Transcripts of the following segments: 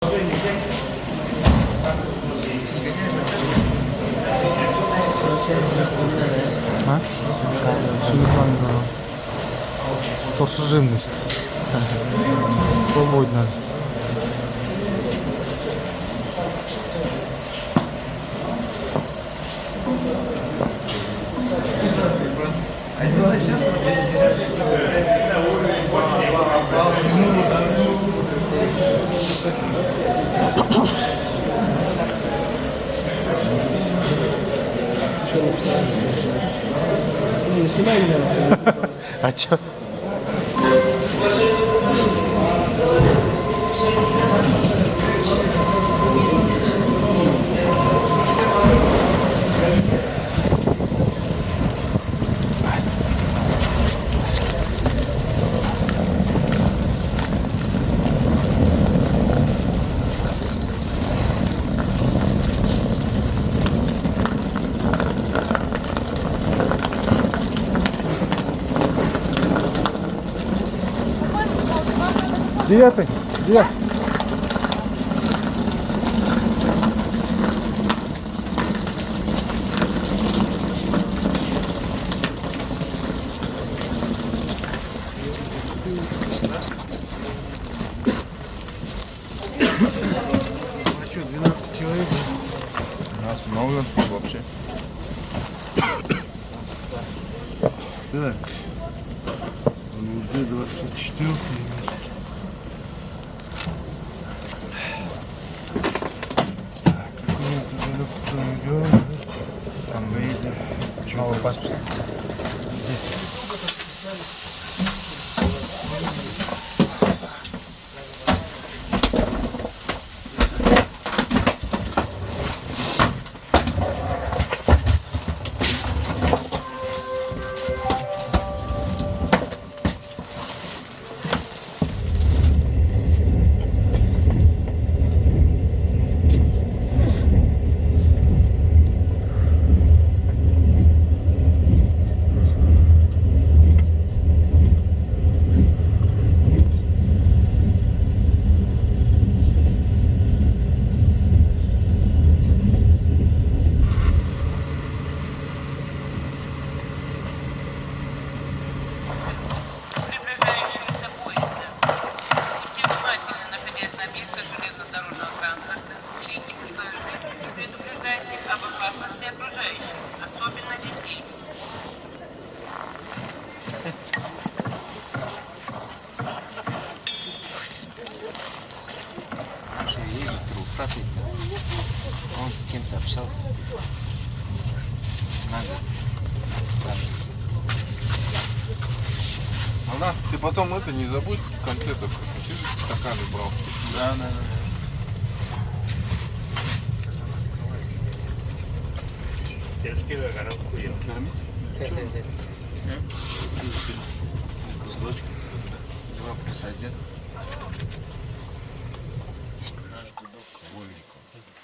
А? Султанка. Просто живность. Пробовать надо. Не снимай меня. А чё? Девятый. Девятый. А что, 12 человек? Нас много вообще. Так. ЛД 24. Там выйдет. Новый паспорт. Приближающиеся поезда. Будьте внимательны, находясь на месте железнодорожного транспорта. Учитывайте свою жизнь и предупреждайте об опасности окружающих, особенно детей. Наши едет трусатый. Он с кем-то общался. Надо. Она, ты потом это не забудь в конце только. Ты же стаканы брал. Да, да, да. Два плюс один.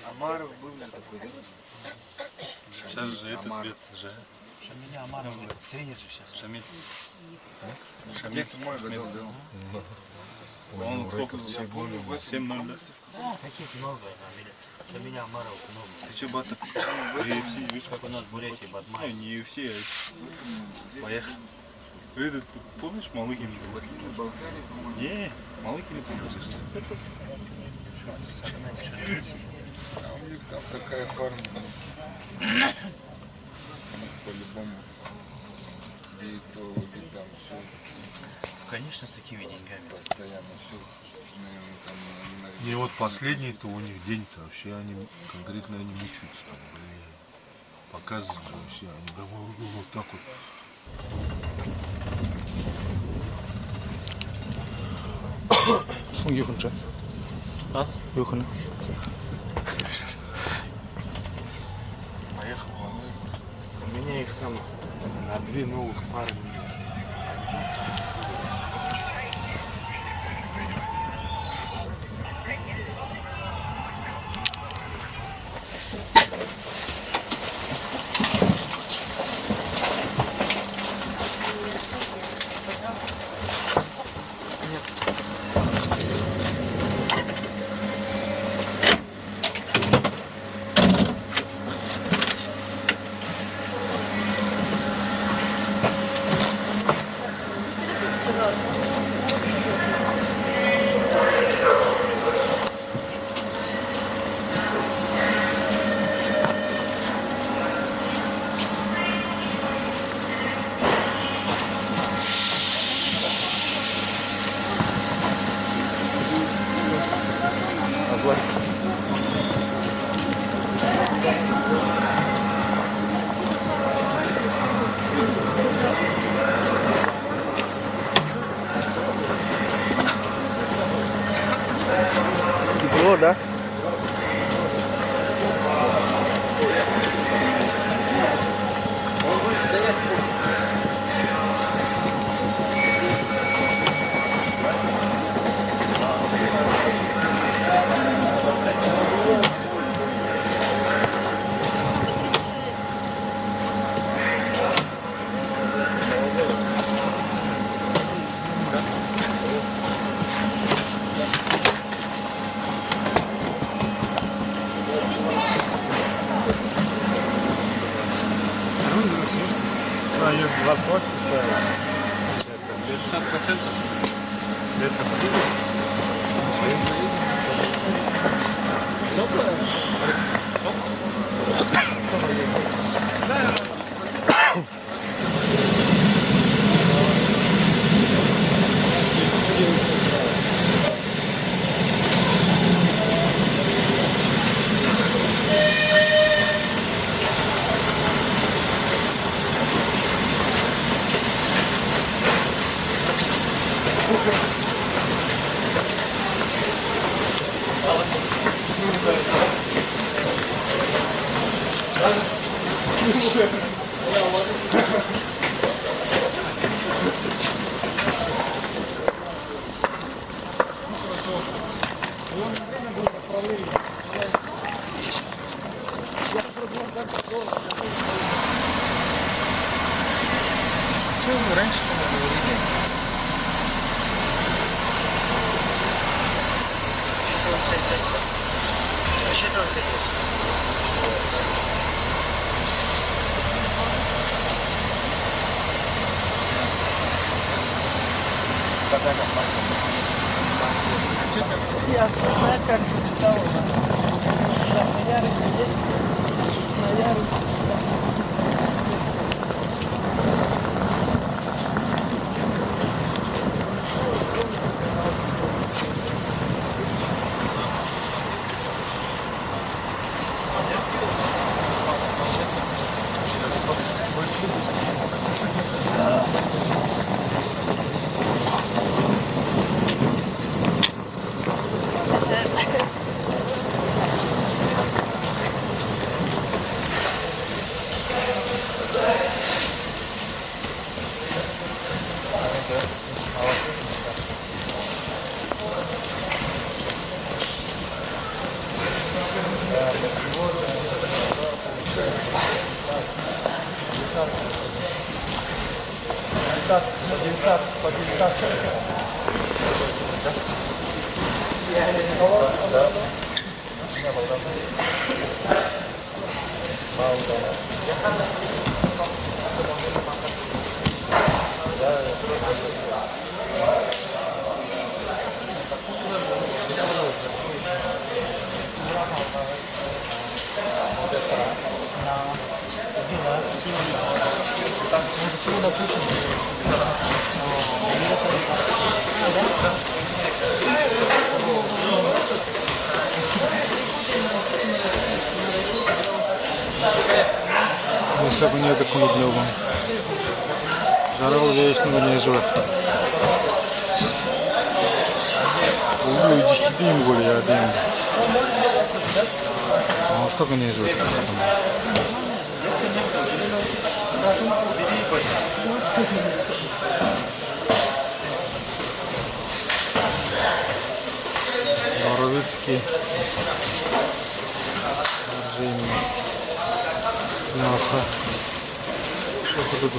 Амаров был такой, да? Сейчас же этот бед же. Шамиля Амаров, тренер же сейчас. Шамиль. Где ты мой годов был? Он сколько? 7-0, да? Да, какие-то новые Шамиля. Шамиля Амаров новые. Ты что, Бата? UFC, видишь? Как у нас в Бурятии, Батмай. Ну, не UFC, а поехал. Этот, ты помнишь Малыгин? Не, Малыгин не помнишь, что? Там такая форма. По-любому. Диетологи там все. Конечно, с такими деньгами. Постоянно все. И вот последний-то у них день-то вообще они конкретно они мучаются там, блин. Показывают же вообще, они давай вот так вот. Юханча. А? Юхана. Поехал. У меня их там на 2 новых пары. власть. Тепло, да? А, есть 28 стояло. 60%. Чего вы раньше-то не говорили? Считал Я знаю, как читал. На Ярике есть. На Ярике. Mesela bunu yedik kulübüne olan. Жарал вечного не живет. Ulu dişideyim böyle ya diyeyim. Altı gün ne живет. Боровицкий. Ржение. Мясо. Что тут?